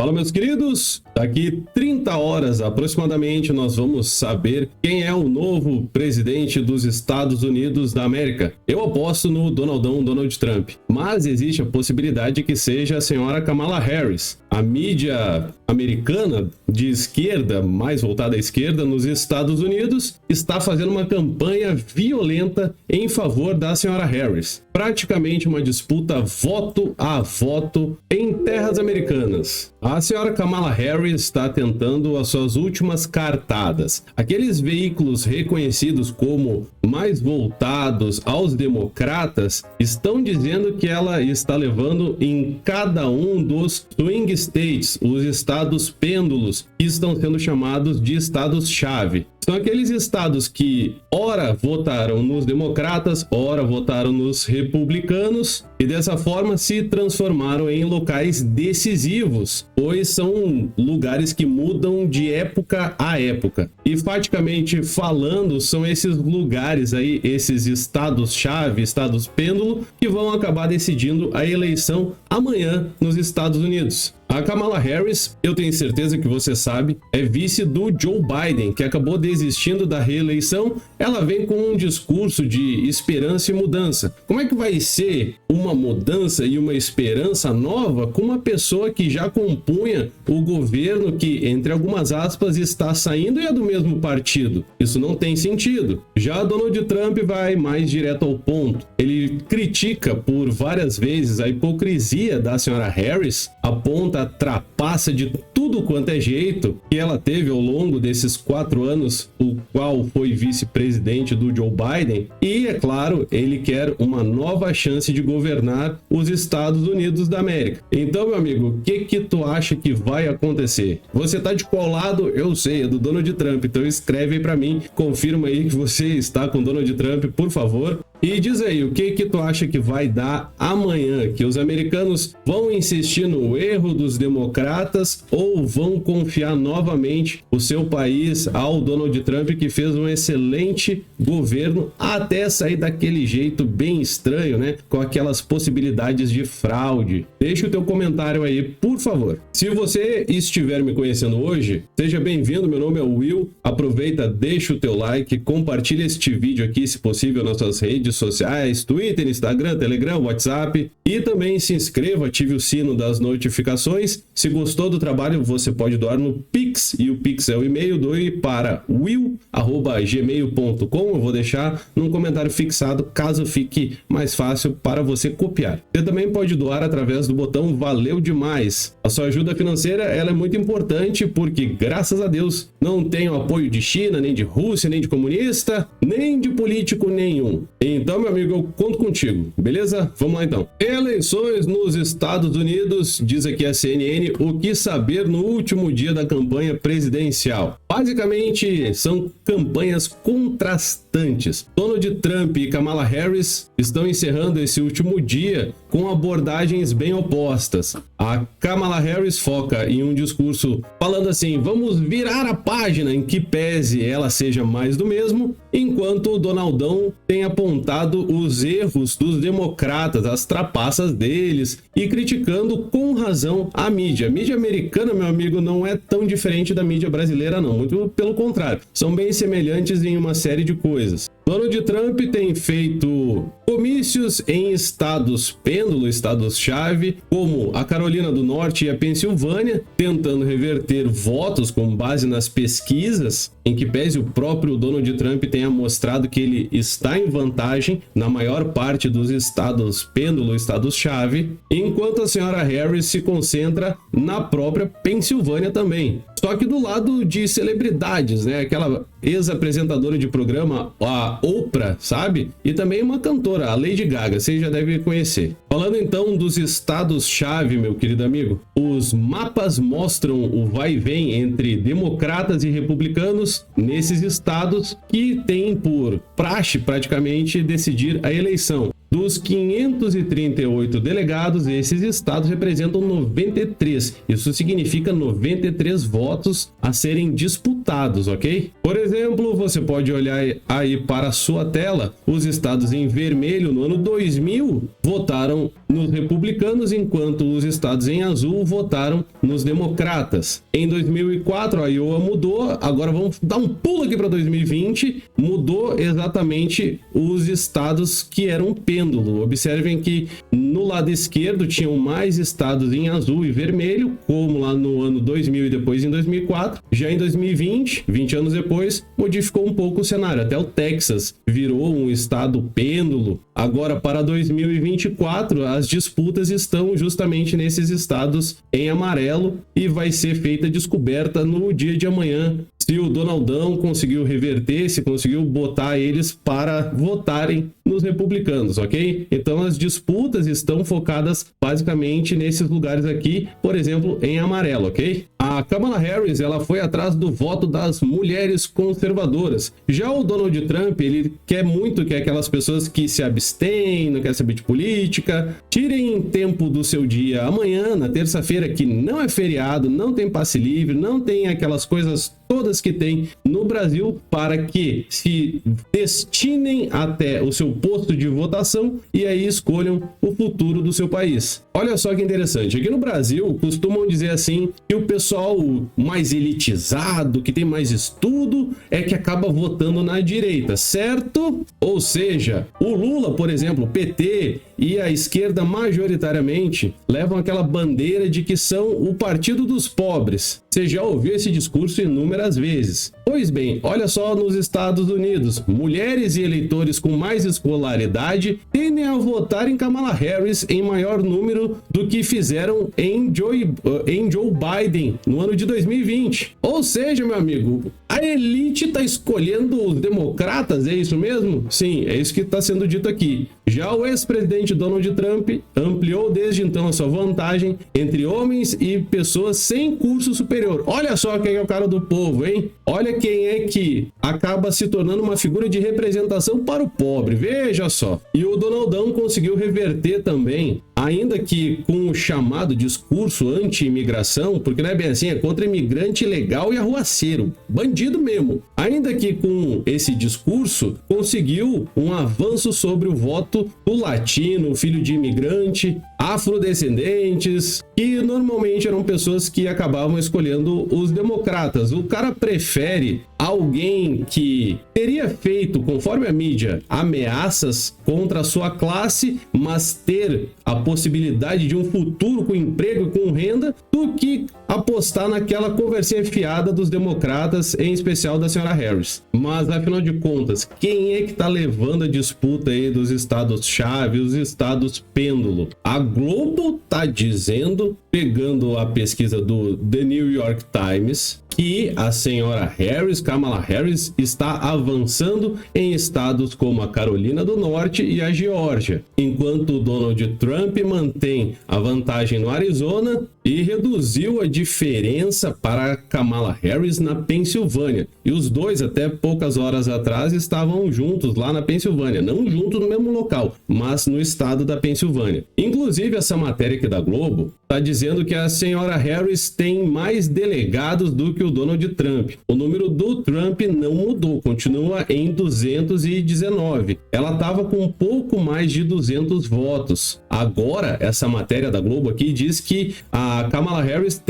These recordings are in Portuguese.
Fala, meus queridos, daqui 30 horas aproximadamente nós vamos saber quem é o novo presidente dos Estados Unidos da América. Eu aposto no Donald Trump, mas existe a possibilidade de que seja a senhora Kamala Harris. A mídia americana de esquerda, mais voltada à esquerda nos Estados Unidos, está fazendo uma campanha violenta em favor da senhora Harris. Praticamente uma disputa voto a voto em terras americanas. A senhora Kamala Harris está tentando as suas últimas cartadas. Aqueles veículos reconhecidos como mais voltados aos democratas estão dizendo que ela está levando em cada um dos swing states, os estados pêndulos, que estão sendo chamados de estados-chave. São aqueles estados que ora votaram nos democratas, ora votaram nos republicanos e dessa forma se transformaram em locais decisivos, pois são lugares que mudam de época a época. E faticamente falando, são esses lugares aí, esses estados-chave, estados pêndulo, que vão acabar decidindo a eleição amanhã nos Estados Unidos. A Kamala Harris, eu tenho certeza que você sabe, é vice do Joe Biden, que acabou desistindo da reeleição. Ela vem com um discurso de esperança e mudança. Como é que vai ser uma mudança e uma esperança nova com uma pessoa que já compunha o governo que, entre algumas aspas, está saindo e é do mesmo partido? Isso não tem sentido. Já Donald Trump vai mais direto ao ponto. Ele critica por várias vezes a hipocrisia da senhora Harris, aponta a trapaça de tudo quanto é jeito que ela teve ao longo desses 4 anos, o qual foi vice-presidente do Joe Biden, e é claro, ele quer uma nova chance de governar os Estados Unidos da América. Então, meu amigo, o que tu acha que vai acontecer? Você tá de qual lado? Eu sei, é do Donald Trump, então escreve aí pra mim, confirma aí que você está com Donald Trump, por favor. E diz aí, o que tu acha que vai dar amanhã? Que os americanos vão insistir no erro dos democratas ou vão confiar novamente o seu país ao Donald Trump, que fez um excelente governo até sair daquele jeito bem estranho, né? Com aquelas possibilidades de fraude. Deixa o teu comentário aí, por favor. Se você estiver me conhecendo hoje, seja bem-vindo, meu nome é Will. Aproveita, deixa o teu like, compartilha este vídeo aqui, se possível, nas suas redes sociais, Twitter, Instagram, Telegram, WhatsApp, e também se inscreva, ative o sino das notificações. Se gostou do trabalho, você pode doar no Pix, e o Pix é o e-mail, doe para will@gmail.com. Eu vou deixar num comentário fixado, caso fique mais fácil para você copiar. Você também pode doar através do botão Valeu Demais. A sua ajuda financeira, ela é muito importante porque, graças a Deus, não tenho apoio de China, nem de Rússia, nem de comunista, nem de político nenhum. Então, meu amigo, eu conto contigo, beleza? Vamos lá então. Eleições nos Estados Unidos, diz aqui a CNN, o que saber no último dia da campanha presidencial. Basicamente, são campanhas contrastantes. Donald Trump e Kamala Harris estão encerrando esse último dia com abordagens bem opostas. A Kamala Harris foca em um discurso falando assim, vamos virar a página, em que pese ela seja mais do mesmo, enquanto o Donaldão tem apontado os erros dos democratas, as trapaças deles e criticando com razão a mídia. A mídia americana, meu amigo, não é tão diferente da mídia brasileira não, muito pelo contrário, são bem semelhantes em uma série de coisas. Donald Trump tem feito comícios em estados pêndulo, estados-chave, como a Carolina do Norte e a Pensilvânia, tentando reverter votos com base nas pesquisas, em que pese o próprio Donald Trump tenha mostrado que ele está em vantagem na maior parte dos estados pêndulo, estados-chave, enquanto a senhora Harris se concentra na própria Pensilvânia também. Só que do lado de celebridades, né? Aquela ex-apresentadora de programa, a Oprah, sabe? E também uma cantora, a Lady Gaga, você já deve conhecer. Falando então dos estados-chave, meu querido amigo, os mapas mostram o vai e vem entre democratas e republicanos nesses estados que têm por praxe praticamente decidir a eleição. Dos 538 delegados, esses estados representam 93. Isso significa 93 votos a serem disputados disputados, ok? Por exemplo, você pode olhar aí para a sua tela, os estados em vermelho no ano 2000 votaram nos republicanos, enquanto os estados em azul votaram nos democratas. Em 2004 a Iowa mudou, agora vamos dar um pulo aqui para 2020, mudou exatamente os estados que eram pêndulo. Observem que no lado esquerdo tinham mais estados em azul e vermelho, como lá no ano 2000 e depois em 2004. Já em 2020, 20 anos depois, modificou um pouco o cenário. Até o Texas virou um estado pêndulo. Agora, para 2024, as disputas estão justamente nesses estados em amarelo e vai ser feita a descoberta no dia de amanhã, se o Donaldão conseguiu reverter, se conseguiu botar eles para votarem nos republicanos, ok? Então as disputas estão focadas basicamente nesses lugares aqui, por exemplo, em amarelo, ok? A Kamala Harris, ela foi atrás do voto das mulheres conservadoras. Já o Donald Trump, ele quer muito que aquelas pessoas que se abstêm, não querem saber de política, tirem tempo do seu dia amanhã, na terça-feira, que não é feriado, não tem passe livre, não tem aquelas coisas todas que tem no Brasil, para que se destinem até o seu posto de votação e aí escolham o futuro do seu país. Olha só que interessante, aqui no Brasil costumam dizer assim que o pessoal mais elitizado, que tem mais estudo, é que acaba votando na direita, certo? Ou seja, o Lula, por exemplo, o PT e a esquerda majoritariamente levam aquela bandeira de que são o partido dos pobres. Você já ouviu esse discurso inúmeras vezes. Pois bem, olha só nos Estados Unidos, mulheres e eleitores com mais escolaridade tendem a votar em Kamala Harris em maior número do que fizeram em Joe Biden no ano de 2020. Ou seja, meu amigo, a elite está escolhendo os democratas, é isso mesmo? Sim, é isso que está sendo dito aqui. Já o ex-presidente Donald Trump ampliou desde então a sua vantagem entre homens e pessoas sem curso superior. Olha só quem é o cara do povo, hein? Olha quem é que acaba se tornando uma figura de representação para o pobre, veja só. E o Donaldão conseguiu reverter também, ainda que com o chamado discurso anti-imigração, porque não é bem assim, é contra imigrante ilegal e arruaceiro, bandido mesmo. Ainda que com esse discurso, conseguiu um avanço sobre o voto do latino, filho de imigrante, afrodescendentes, que normalmente eram pessoas que acabavam escolhendo os democratas. O cara prefere alguém que teria feito, conforme a mídia, ameaças contra a sua classe, mas ter a possibilidade de um futuro com emprego e com renda, do que apostar naquela conversinha fiada dos democratas, em especial da senhora Harris. Mas, afinal de contas, quem é que tá levando a disputa aí dos estados-chave, os estados pêndulo? A Globo tá dizendo, pegando a pesquisa do The New York Times, que a senhora Harris, Kamala Harris, está avançando em estados como a Carolina do Norte e a Geórgia, enquanto Donald Trump mantém a vantagem no Arizona e reduziu a diferença para Kamala Harris na Pensilvânia. E os dois, até poucas horas atrás, estavam juntos lá na Pensilvânia, não juntos no mesmo local, mas no estado da Pensilvânia. Inclusive, essa matéria aqui da Globo está dizendo que a senhora Harris tem mais delegados do que o Donald Trump. O número do Trump não mudou, continua em 219. Ela estava com um pouco mais de 200 votos. Agora, essa matéria da Globo aqui diz que a Kamala Harris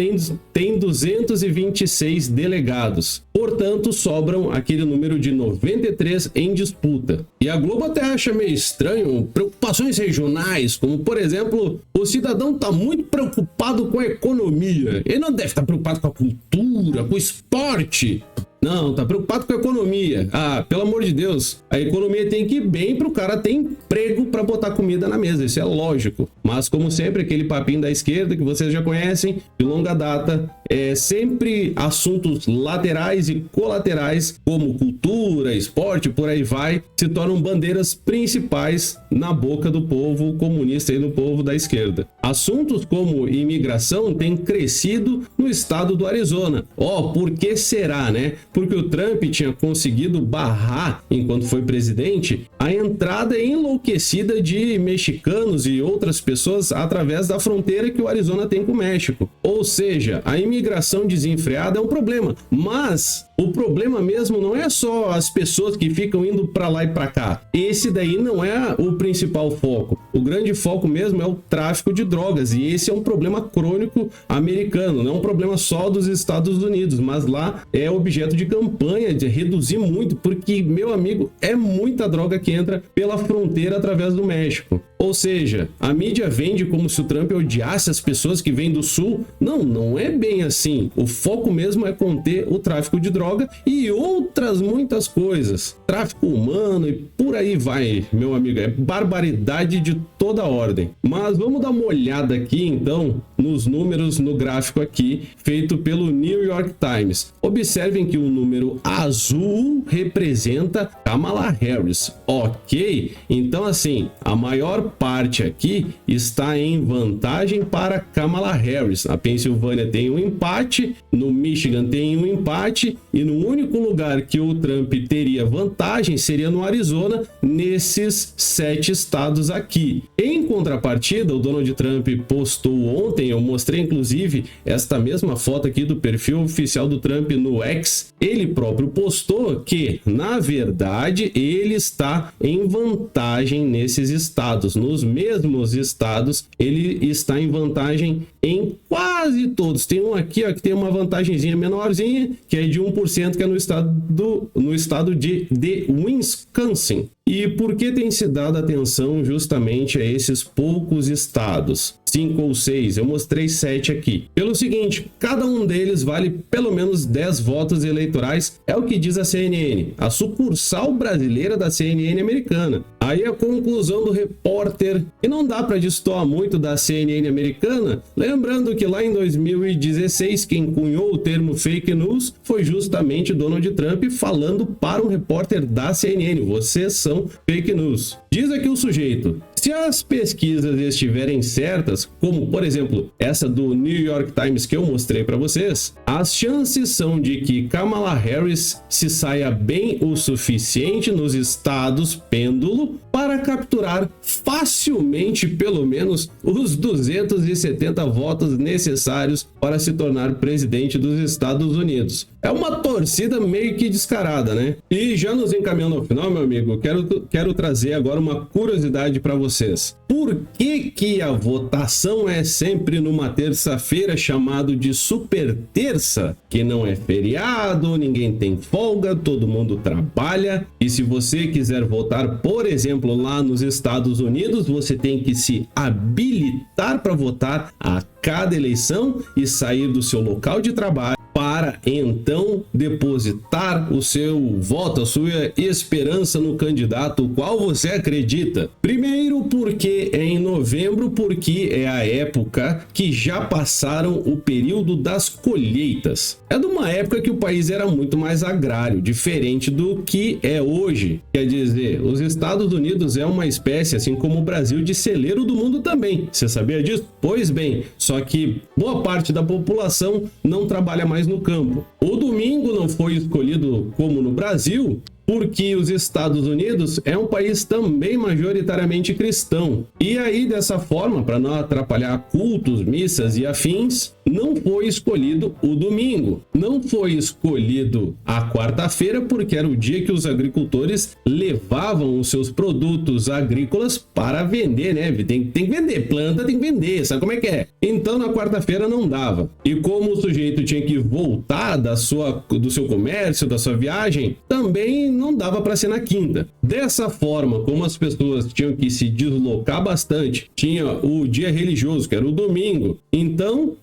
tem 226 delegados. Portanto, sobram aquele número de 93 em disputa. E a Globo até acha meio estranho preocupações regionais, como, por exemplo, o cidadão está muito preocupado com a economia. Ele não deve estar preocupado com a cultura, com o esporte. Não, tá preocupado com a economia. Ah, pelo amor de Deus, a economia tem que ir bem para o cara ter emprego para botar comida na mesa, isso é lógico. Mas como sempre, aquele papinho da esquerda que vocês já conhecem, de longa data, é sempre assuntos laterais e colaterais, como cultura, esporte, por aí vai, se tornam bandeiras principais na boca do povo comunista e do povo da esquerda. Assuntos como imigração têm crescido no estado do Arizona. Por que será, né? Porque o Trump tinha conseguido barrar, enquanto foi presidente, a entrada enlouquecida de mexicanos e outras pessoas através da fronteira que o Arizona tem com o México. Ou seja, a imigração desenfreada é um problema, mas o problema mesmo não é só as pessoas que ficam indo para lá e para cá. Esse daí não é o principal foco. O grande foco mesmo é o tráfico de drogas, e esse é um problema crônico americano, não é um problema só dos Estados Unidos, mas lá é objeto de campanha de reduzir muito, porque, meu amigo, é muita droga que entra pela fronteira através do México. Ou seja, a mídia vende como se o Trump odiasse as pessoas que vêm do sul. Não, não é bem assim. O foco mesmo é conter o tráfico de droga e outras muitas coisas. Tráfico humano e por aí vai, meu amigo. É barbaridade de toda ordem. Mas vamos dar uma olhada aqui, então, nos números no gráfico aqui, feito pelo New York Times. Observem que o número azul representa Kamala Harris, ok? Então, assim, a maior parte aqui está em vantagem para Kamala Harris. A Pensilvânia tem um empate, no Michigan tem um empate, e no único lugar que o Trump teria vantagem seria no Arizona, nesses 7 estados aqui. Em contrapartida, o Donald Trump postou ontem, eu mostrei inclusive esta mesma foto aqui do perfil oficial do Trump no X, ele próprio postou que, na verdade, ele está em vantagem nesses estados. Nos mesmos estados, ele está em vantagem em quase todos. Tem um aqui, ó, que tem uma vantagenzinha menorzinha, que é de 1%, que é no estado de Wisconsin. E por que tem se dado atenção justamente a esses poucos estados? 5 ou 6, eu mostrei 7 aqui. Pelo seguinte, cada um deles vale pelo menos 10 votos eleitorais, é o que diz a CNN, a sucursal brasileira da CNN americana. Aí a conclusão do repórter, e não dá para destoar muito da CNN americana, lembrando que lá em 2016, quem cunhou o termo fake news foi justamente Donald Trump falando para um repórter da CNN, vocês são fake news. Diz aqui o sujeito, se as pesquisas estiverem certas, como por exemplo essa do New York Times que eu mostrei para vocês, as chances são de que Kamala Harris se saia bem o suficiente nos estados pêndulo para capturar facilmente pelo menos os 270 votos necessários para se tornar presidente dos Estados Unidos. É uma torcida meio que descarada, né? E já nos encaminhando ao final, meu amigo, quero trazer agora uma curiosidade para vocês. Por que a votação é sempre numa terça-feira, chamado de super terça? Que não é feriado, ninguém tem folga, todo mundo trabalha. E se você quiser votar, por exemplo, lá nos Estados Unidos, você tem que se habilitar para votar a cada eleição e sair do seu local de trabalho para então depositar o seu voto, a sua esperança no candidato o qual você acredita. Primeiro, porque é em novembro, porque é a época que já passaram o período das colheitas. É de uma época que o país era muito mais agrário, diferente do que é hoje. Quer dizer, os Estados Unidos é uma espécie, assim como o Brasil, de celeiro do mundo também. Você sabia disso? Pois bem, só que boa parte da população não trabalha mais no campo. O domingo não foi escolhido como no Brasil, porque os Estados Unidos é um país também majoritariamente cristão. E aí, dessa forma, para não atrapalhar cultos, missas e afins, não foi escolhido o domingo. Não foi escolhido a quarta-feira, porque era o dia que os agricultores levavam os seus produtos agrícolas para vender, né? Tem que vender, planta tem que vender, sabe como é que é? Então, na quarta-feira não dava. E como o sujeito tinha que voltar do seu comércio, da sua viagem, também não dava para ser na quinta. Dessa forma, como as pessoas tinham que se deslocar bastante, tinha o dia religioso, que era o domingo, então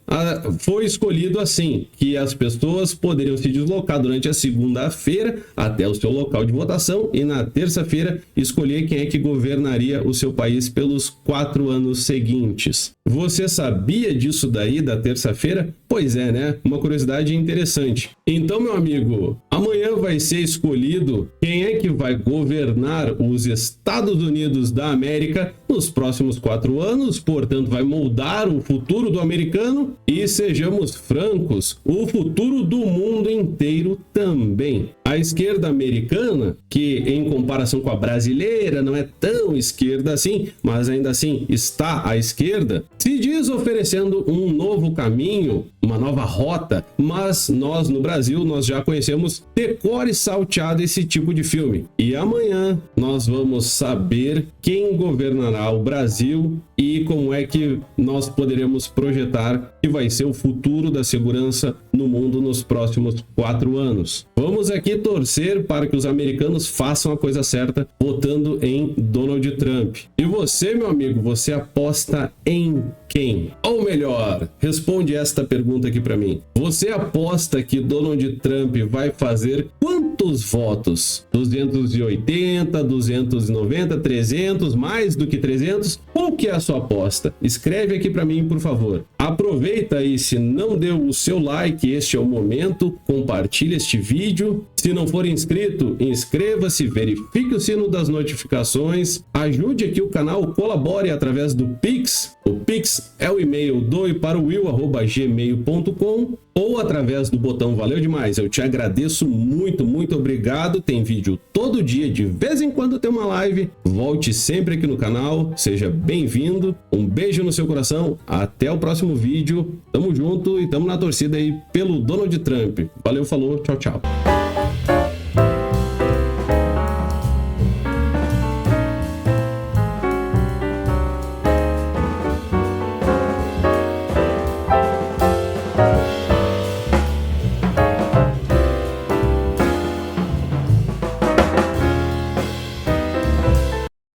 foi escolhido assim, que as pessoas poderiam se deslocar durante a segunda-feira até o seu local de votação e na terça-feira escolher quem é que governaria o seu país pelos 4 anos seguintes. Você sabia disso daí, da terça-feira? Pois é, né? Uma curiosidade interessante. Então, meu amigo, amanhã vai ser escolhido quem é que vai governar os Estados Unidos da América nos próximos 4 anos, portanto, vai moldar o futuro do americano e, sejamos francos, o futuro do mundo inteiro também. A esquerda americana, que em comparação com a brasileira não é tão esquerda assim, mas ainda assim está à esquerda, se diz oferecendo um novo caminho, uma nova rota, mas nós no Brasil nós já conhecemos de cor e salteado esse tipo de filme. E amanhã nós vamos saber quem governará o Brasil e como é que nós poderemos projetar que vai ser o futuro da segurança no mundo nos próximos 4 anos. Vamos aqui torcer para que os americanos façam a coisa certa, votando em Donald Trump. E você, meu amigo, você aposta em quem? Ou melhor, responde esta pergunta aqui para mim. Você aposta que Donald Trump vai fazer quantos votos? 280, 290, 300, mais do que 300? Qual que é a sua aposta? Escreve aqui para mim, por favor. Aproveita aí, se não deu o seu like, este é o momento, compartilhe este vídeo. Se não for inscrito, inscreva-se, verifique o sino das notificações, ajude aqui o canal, colabore através do Pix. O Pix é o e-mail doeparowill@gmail.com ou através do botão Valeu Demais. Eu te agradeço muito, muito obrigado. Tem vídeo todo dia, de vez em quando tem uma live. Volte sempre aqui no canal, seja bem-vindo. Um beijo no seu coração, até o próximo vídeo. Tamo junto e tamo na torcida aí pelo Donald Trump. Valeu, falou, tchau, tchau.